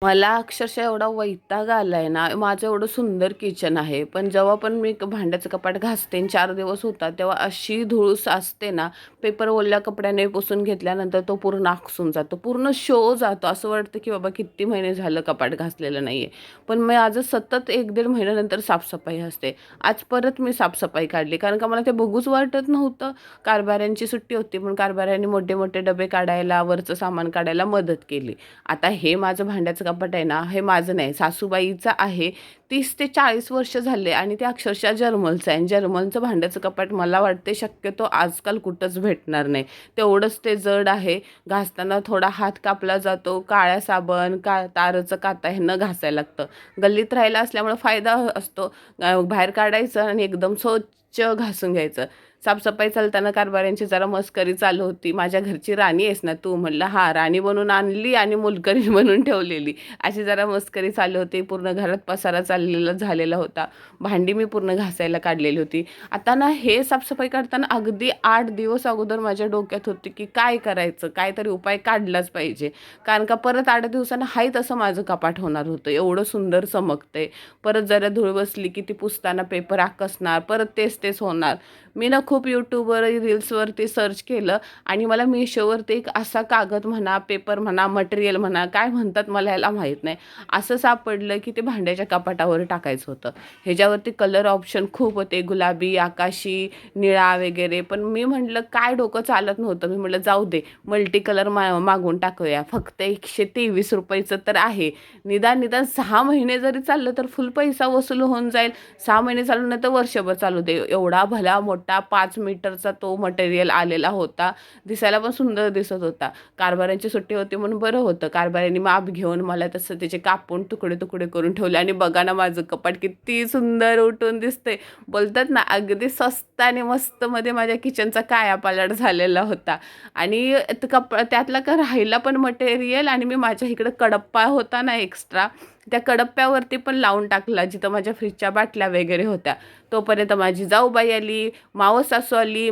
मला अक्षरशः एवढा वैताग आलाय ना, माझं एवढं सुंदर किचन आहे, पण जेव्हा पण मी भांड्याचं कपाट घासते आणि 4 दिवस होतात, तेव्हा अशी धूळ साचते ना, पेपर ओल्या कपड्याने पुसून घेतल्यानंतर तो पूर्ण आकसून जातो, पूर्ण शो जातो. असं वाटतं की बाबा किती महिने झालं कपाट घासलेलं नाहीये. पण मी आज सतत 1-1.5 महिन्यानंतर साफसफाई असते. आज परत मी साफसफाई काढली, कारण का मला ते बघूच वाटत नव्हतं. कारभाऱ्यांची सुट्टी होती, पण कारभाऱ्यांनी मोठे-मोठे डबे काढायला, वरचं सामान काढायला मदत केली. आता हे माझं भांड्याचं कपाट आहे ना, हे माझं नाही, सासूबाईचं आहे. 30 ते 40 वर्ष झाले आणि ते अक्षरशः जर्मलचं आहे आणि जर्मलचं भांड्याचं कपाट मला वाटते शक्यतो आजकाल कुठंच भेटणार नाही. तेवढंच ते जड आहे. घासताना थोडा हात कापला जातो. काळ्या साबण, तारचं काता ह्यानं घासायला लागतं. गल्लीत राहायला असल्यामुळे फायदा असतो. बाहेर काढायचं आणि एकदम स्वच्छ घासून घ्यायचं. साफसफाई चालताना कारभाऱ्यांची जरा मस्करी चालू होती. माझ्या घरची राणी आहेस ना तू? म्हटलं हां, राणी बनवून आणली आणि मोलकरीण बनवून ठेवलेली. अशी जरा मस्करी चालू होती. पूर्ण घरात पसारा चाललेला झालेला होता. भांडी मी पूर्ण घासायला काढलेली होती. आता ना हे साफसफाई करताना अगदी 8 दिवस अगोदर माझ्या डोक्यात होती की काय करायचं? काहीतरी उपाय काढलाच पाहिजे. कारण का परत 8 दिवसानं हाय तसं माझं कपाट होणार होतं. एवढं सुंदर चमकतंय. परत जरा धूळ बसली की ती पुसताना पेपर आकसणार. परत तेच होणार. मी ना खूप यूट्यूबवर रील्सवरती सर्च केलं आणि मला मिशोवरती एक असा कागद म्हणा, पेपर म्हणा, मटेरियल म्हणा, काय म्हणतात मला ह्याला माहीत नाही. असं सापडलं की ते भांड्याच्या कपाटावर टाकायचं होतं. ह्याच्यावरती कलर ऑप्शन खूप होते, गुलाबी, आकाशी, निळा वगैरे. पण मी म्हटलं काय डोकं चालत नव्हतं. मी म्हटलं जाऊ दे, मल्टी कलर मागून टाकूया. फक्त 123 रुपयाचं तर आहे. निदान 6 महिने जरी चाललं तर फुल पैसा वसूल होऊन जाईल. 6 महिने चालू नाही तर वर्षभर चालू दे. एवढा भला मोठा 5 मीटरचा तो मटेरियल आलेला होता. दिसायला पण सुंदर दिसत होता. कारभाऱ्यांची सुट्टी होती म्हणून बरं होतं. कारभाऱ्यांनी माप घेऊन मला तसं त्याचे कापून तुकडे-तुकडे करून ठेवले आणि बघा ना माझं कपाट किती सुंदर उठून दिसतंय. बोलतात ना अगदी स्वस्त आणि मस्तमध्ये माझ्या किचनचा कायापालट झालेला होता. आणि त्यातला का राहिला पण मटेरियल आणि मी माझ्या इकडं कडप्पा होता ना एक्स्ट्रा, त्या कडप्प्यावरती पण लावून टाकला जिथं माझ्या फ्रीजच्या बाटल्या वगैरे होत्या. तोपर्यंत माझी जाऊबाई आली, मावस सासू आली,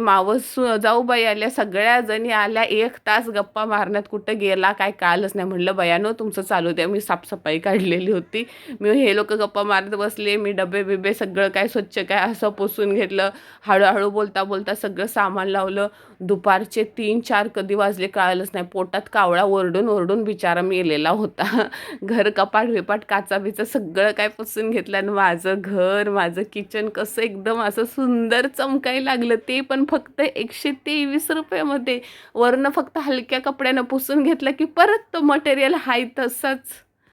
जाऊबाई आल्या, सगळ्या जणी आल्या. 1 तास गप्पा मारण्यात कुठं गेला काय कळालंच नाही. म्हटलं बयानो तुमचं चालू द्या. मी साफसफाई काढलेली होती. हे लोक गप्पा मारत बसले. मी डबे-बिबे सगळं काय स्वच्छ काय असं पुसून घेतलं. हळूहळू बोलता सगळं सामान लावलं. दुपारचे 3-4 कधी वाजले कळालंच नाही. पोटात कावळा ओरडून बिचारा मेलेला होता. घर कपाट-बिपाट काचा-बिचा सगळं काय पुसून घेतलं आणि माझं घर, माझं किचन कसं एकदम असं सुंदर चमकायला लागलं. ते पण फक्त 123 रुपयामध्ये. वरनं फक्त हलक्या कपड्यानं पुसून घेतलं की परत तो मटेरियल हाय तसाच